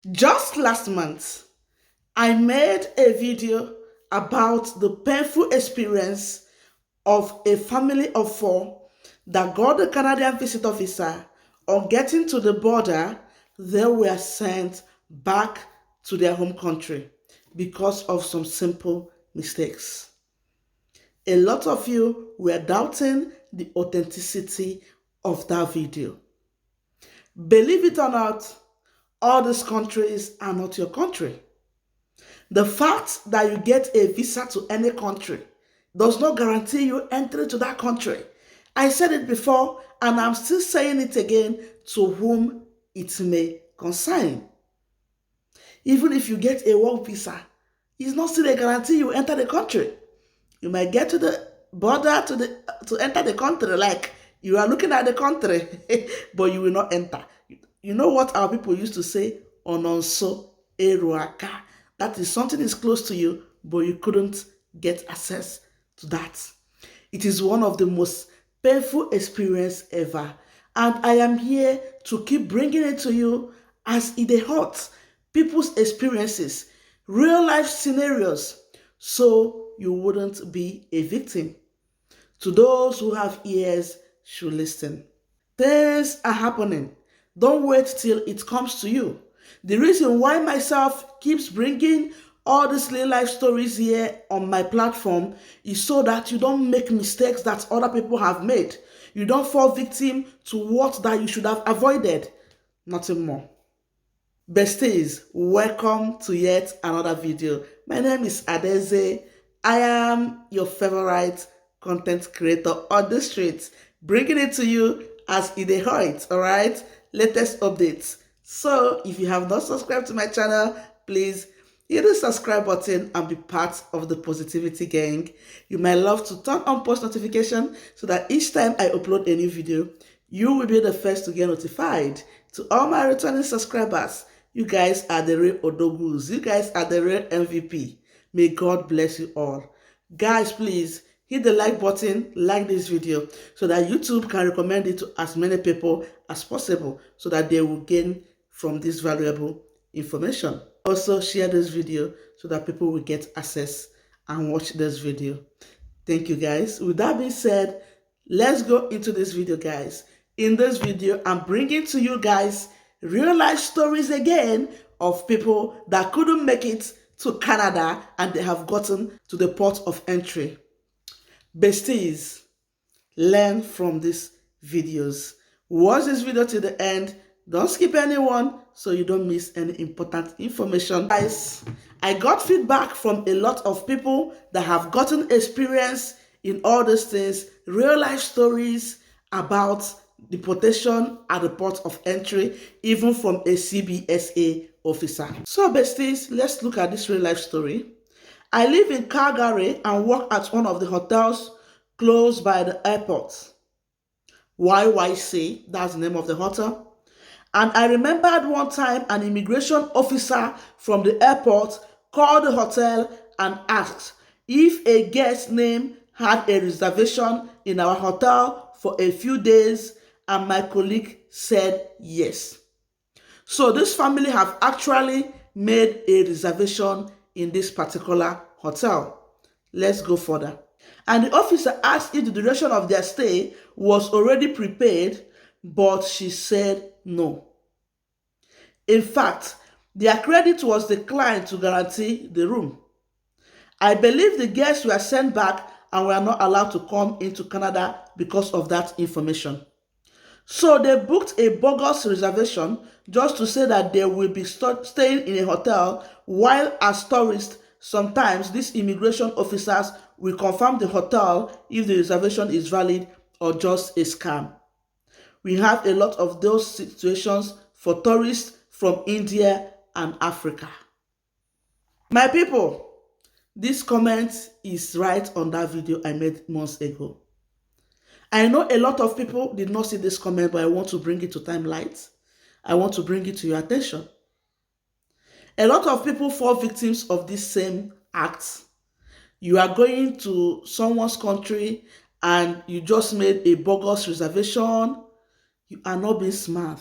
Just last month, I made a video about the painful experience of a family of four that got the Canadian visit officer. On getting to the border, they were sent back to their home country because of some simple mistakes. A lot of you were doubting the authenticity of that video. Believe it or not, all these countries are not your country. The fact that you get a visa to any country does not guarantee you entry to that country. I said it before and I'm still saying it again to whom it may concern. Even if you get a work visa, it's not still a guarantee you enter the country. You might get to the border to enter the country, like you are looking at the country, but you will not enter. You know what our people used to say? Ononso eruaka. That is something is close to you, but you couldn't get access to that. It is one of the most painful experience ever. And I am here to keep bringing it to you as it hurts people's experiences, real life scenarios, so you wouldn't be a victim. To those who have ears, should listen. Things are happening. Don't wait till it comes to you. The reason why myself keeps bringing all these real life stories here on my platform is so that you don't make mistakes that other people have made. You don't fall victim to what that you should have avoided. Nothing more. Besties, welcome to yet another video. My name is Adeze. I am your favorite content creator on the streets, bringing it to you as it hurts, alright? Latest updates. So, if you have not subscribed to my channel, please hit the subscribe button and be part of the positivity gang. You might love to turn on post notification so that each time I upload a new video, you will be the first to get notified. To all my returning subscribers, you guys are the real Odogus. You guys are the real MVP. May God bless you all. Guys, please hit the like button, like this video, so that YouTube can recommend it to as many people as possible, so that they will gain from this valuable information. Also, share this video so that people will get access and watch this video. Thank you, guys. With that being said, let's go into this video, guys. In this video, I'm bringing to you guys real life stories again of people that couldn't make it to Canada and they have gotten to the port of entry. Besties, learn from these videos. Watch this video to the end. Don't skip anyone so you don't miss any important information. Guys, I got feedback from a lot of people that have gotten experience in all these things, real life stories about deportation at the port of entry, even from a CBSA officer. So besties, let's look at this real life story. I live in Calgary and work at one of the hotels close by the airport. YYC, that's the name of the hotel. And I remembered one time an immigration officer from the airport called the hotel and asked if a guest name had a reservation in our hotel for a few days, and my colleague said yes. So this family have actually made a reservation in this particular hotel. Let's go further. And the officer asked if the duration of their stay was already prepaid, but she said no. In fact, their credit was declined to guarantee the room. I believe the guests were sent back and were not allowed to come into Canada because of that information. So they booked a bogus reservation just to say that they will be staying in a hotel, while as tourists, sometimes these immigration officers will confirm the hotel if the reservation is valid or just a scam. We have a lot of those situations for tourists from India and Africa. My people, this comment is right on that video I made months ago. I know a lot of people did not see this comment, but I want to bring it to timelight. I want to bring it to your attention. A lot of people fall victims of this same act. You are going to someone's country and you just made a bogus reservation. You are not being smart.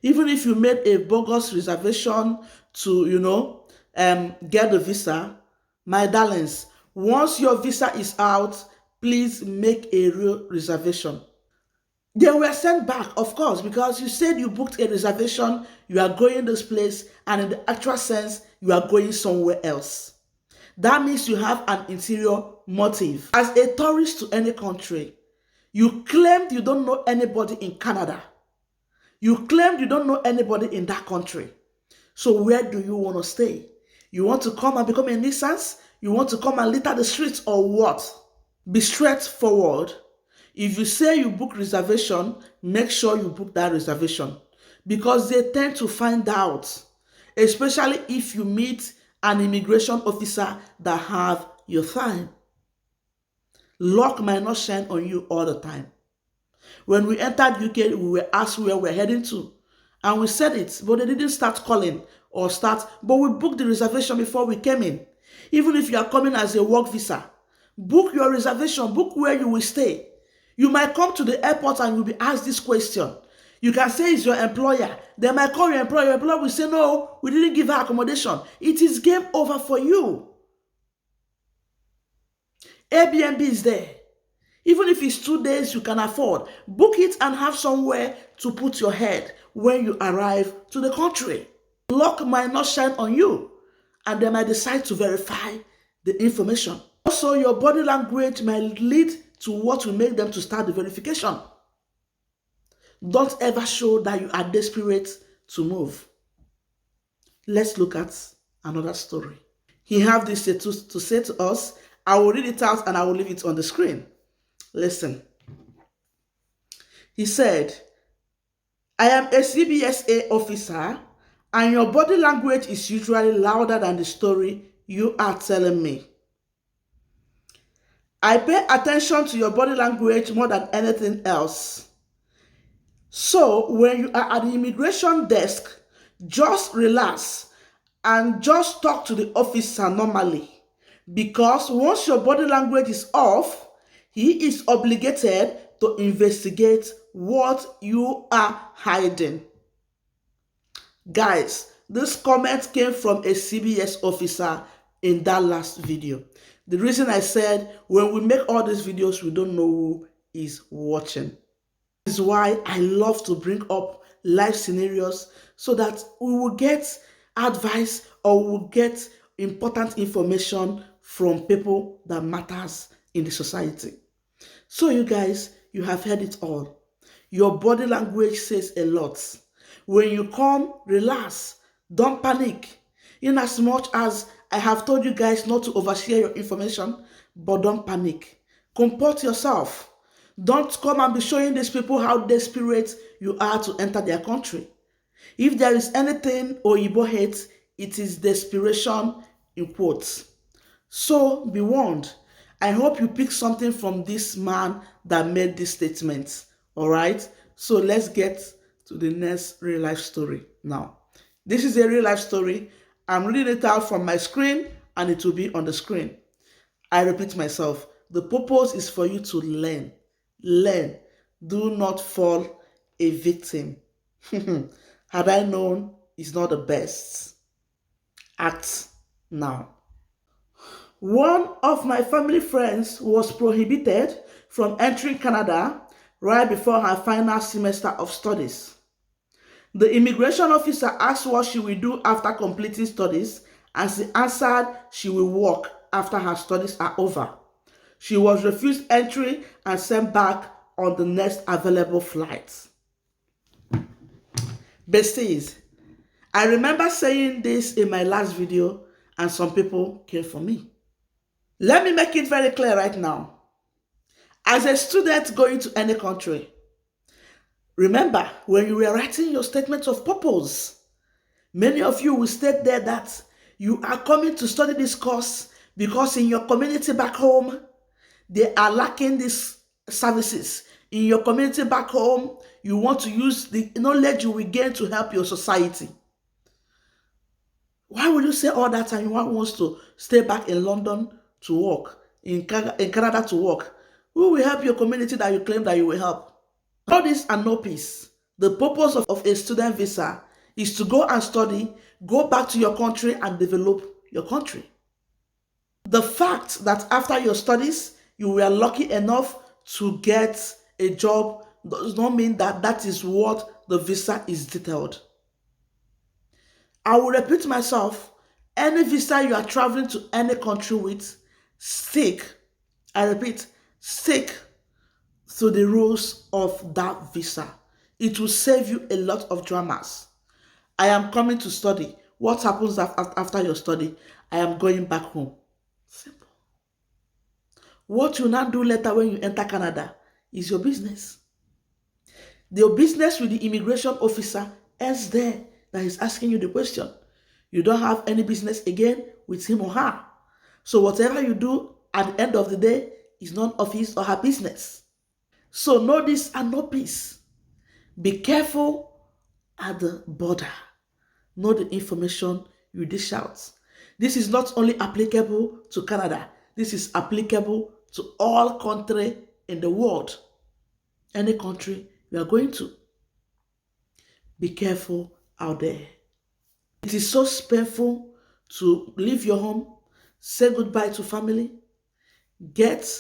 Even if you made a bogus reservation to, get the visa, my darlings, once your visa is out, please make a real reservation. They were sent back, of course, because you said you booked a reservation, you are going this place, and in the actual sense, you are going somewhere else. That means you have an interior motive. As a tourist to any country, you claimed you don't know anybody in Canada. You claimed you don't know anybody in that country. So where do you want to stay? You want to come and become a nuisance? You want to come and litter the streets or what? Be straightforward. If you say you book reservation, make sure you book that reservation, because they tend to find out, especially if you meet an immigration officer that have your time. Luck might not shine on you all the time. When we entered UK, we were asked where we're heading to, and we said it, but they didn't start calling but we booked the reservation before we came in. Even if you are coming as a work visa, book your reservation, book where you will stay. You might come to the airport and you'll be asked this question. You can say it's your employer. They might call your employer. Your employer will say, no, we didn't give her accommodation. It is game over for you. Airbnb is there. Even if it's 2 days you can afford, book it and have somewhere to put your head when you arrive to the country. Luck might not shine on you, and they might decide to verify the information. Also, your body language might lead to what will make them to start the verification. Don't ever show that you are desperate to move. Let's look at another story. He have this to say to us. I will read it out and I will leave it on the screen. Listen. He said, I am a CBSA officer and your body language is usually louder than the story you are telling me. I pay attention to your body language more than anything else. So when you are at the immigration desk, just relax and just talk to the officer normally. Because once your body language is off, he is obligated to investigate what you are hiding. Guys, this comment came from a CBS officer in that last video. The reason I said when we make all these videos, we don't know who is watching. This is why I love to bring up life scenarios so that we will get advice or we will get important information from people that matters in the society. So you guys, you have heard it all. Your body language says a lot. When you come, relax. Don't panic. In as much as I have told you guys not to overshare your information, but don't panic. Comport yourself. Don't come and be showing these people how desperate you are to enter their country. If there is anything Oyibo hates, it is desperation in quotes. So be warned. I hope you pick something from this man that made this statement. All right? So let's get to the next real life story now. This is a real life story. I'm reading it out from my screen and it will be on the screen. I repeat myself. The purpose is for you to learn. Learn. Do not fall a victim. Had I known, it's not the best. Act now. One of my family friends was prohibited from entering Canada right before her final semester of studies. The immigration officer asked what she will do after completing studies, and she answered she will work after her studies are over. She was refused entry and sent back on the next available flight. Besties, I remember saying this in my last video and some people came for me. Let me make it very clear right now. As a student going to any country, remember when you were writing your statement of purpose, many of you will state there that you are coming to study this course because in your community back home, they are lacking these services. In your community back home, you want to use the knowledge you will gain to help your society. Why would you say all that and you want to stay back in London to work, in Canada to work? Who will help your community that you claim that you will help? All this and no peace. The purpose of a student visa is to go and study, go back to your country and develop your country. The fact that after your studies you were lucky enough to get a job does not mean that that is what the visa is detailed. I will repeat myself, any visa you are traveling to any country with, stick, I repeat, stick to the rules of that visa. It will save you a lot of dramas. I am coming to study. What happens after your study? I am going back home. Simple. What you now do later when you enter Canada is your business. Your business with the immigration officer ends there that is asking you the question. You don't have any business again with him or her. So whatever you do at the end of the day is none of his or her business. So know this and know peace. Be careful at the border. Know the information you dish out. This is not only applicable to Canada. This is applicable to all countries in the world. Any country you are going to. Be careful out there. It is so painful to leave your home, say goodbye to family, get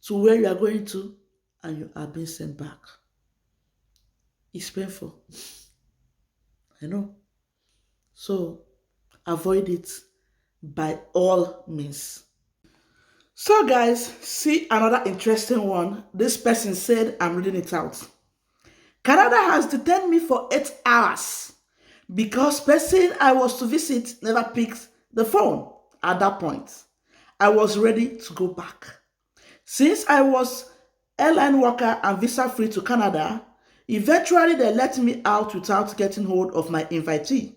to where you are going to, and you are being sent back. It's painful. I know. So avoid it by all means. So guys, see another interesting one. This person said, I'm reading it out. Canada has detained me for 8 hours because person I was to visit never picked the phone. At that point, I was ready to go back. Since I was airline worker and visa free to Canada, eventually they let me out without getting hold of my invitee.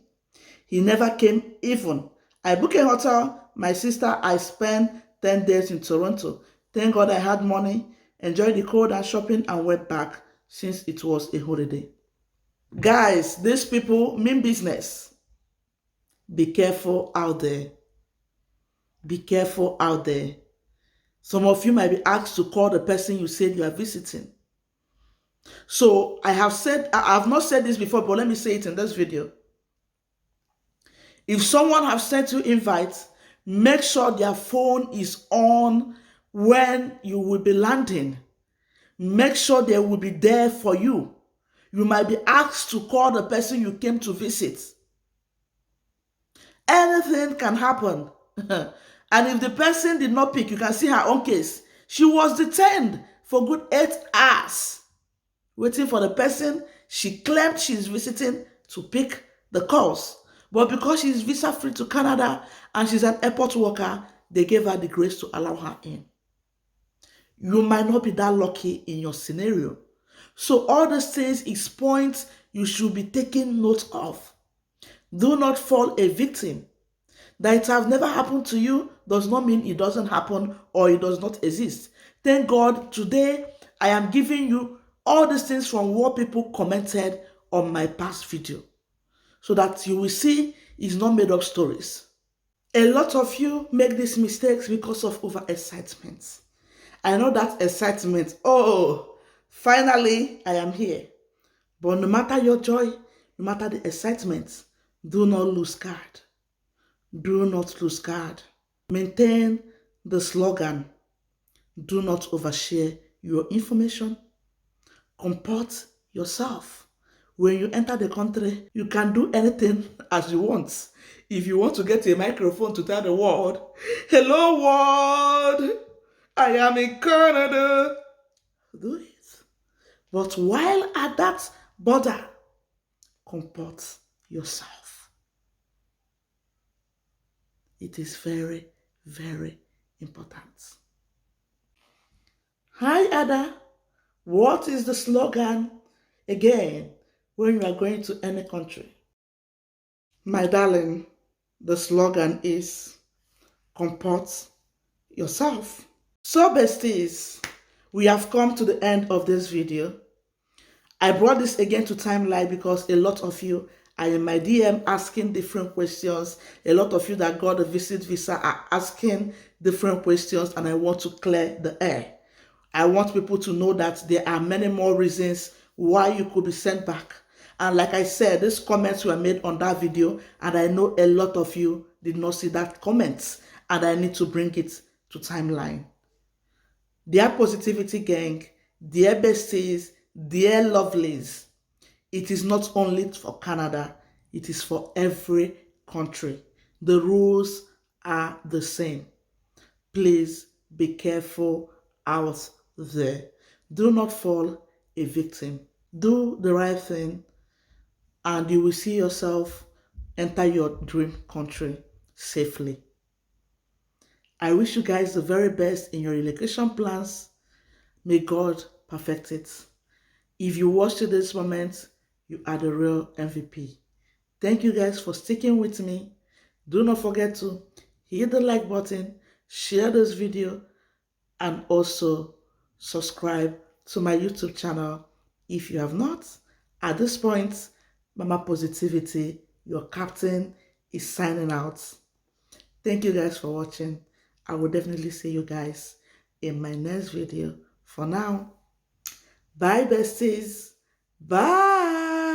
He never came even. I booked a hotel. My sister, I spent 10 days in Toronto. Thank God I had money, enjoyed the cold and shopping and went back since it was a holiday. Guys, these people mean business. Be careful out there. Be careful out there. Some of you might be asked to call the person you said you are visiting. So I have not said this before, but let me say it in this video. If someone has sent you invites, make sure their phone is on when you will be landing. Make sure they will be there for you. You might be asked to call the person you came to visit. Anything can happen. And if the person did not pick, you can see her own case. She was detained for good 8 hours, waiting for the person she claimed she's visiting to pick the calls. But because she's visa free to Canada and she's an airport worker, they gave her the grace to allow her in. You might not be that lucky in your scenario. So all these things is points you should be taking note of. Do not fall a victim. That it has never happened to you does not mean it doesn't happen or it does not exist. Thank God today I am giving you all these things from what people commented on my past video, so that you will see it's not made up stories. A lot of you make these mistakes because of over-excitement. I know that excitement, oh, finally I am here. But no matter your joy, no matter the excitement, do not lose guard. Do not lose guard. Maintain the slogan, do not overshare your information. Comport yourself. When you enter the country, you can do anything as you want. If you want to get a microphone to tell the world, hello world, I am in Canada, do it. But while at that border, comport yourself. It is very, very important. Hi Ada, what is the slogan again when you are going to any country? My darling, the slogan is comport yourself. So besties, we have come to the end of this video. I brought this again to timeline because a lot of you are in my DM asking different questions. A lot of you that got a visit visa are asking different questions, and I want to clear the air. I want people to know that there are many more reasons why you could be sent back. And like I said, these comments were made on that video, and I know a lot of you did not see that comments, and I need to bring it to timeline. Dear Positivity Gang, dear besties, dear lovelies, it is not only for Canada, it is for every country. The rules are the same. Please be careful out there. Do not fall a victim. Do the right thing, and you will see yourself enter your dream country safely. I wish you guys the very best in your relocation plans. May God perfect it. If you watched to this moment, you are the real MVP. Thank you guys for sticking with me. Do not forget to hit the like button, share this video, and also subscribe to my YouTube channel if you have not. At this point, Mama Positivity, your captain, is signing out. Thank you guys for watching. I will definitely see you guys in my next video. For now, bye besties. Bye.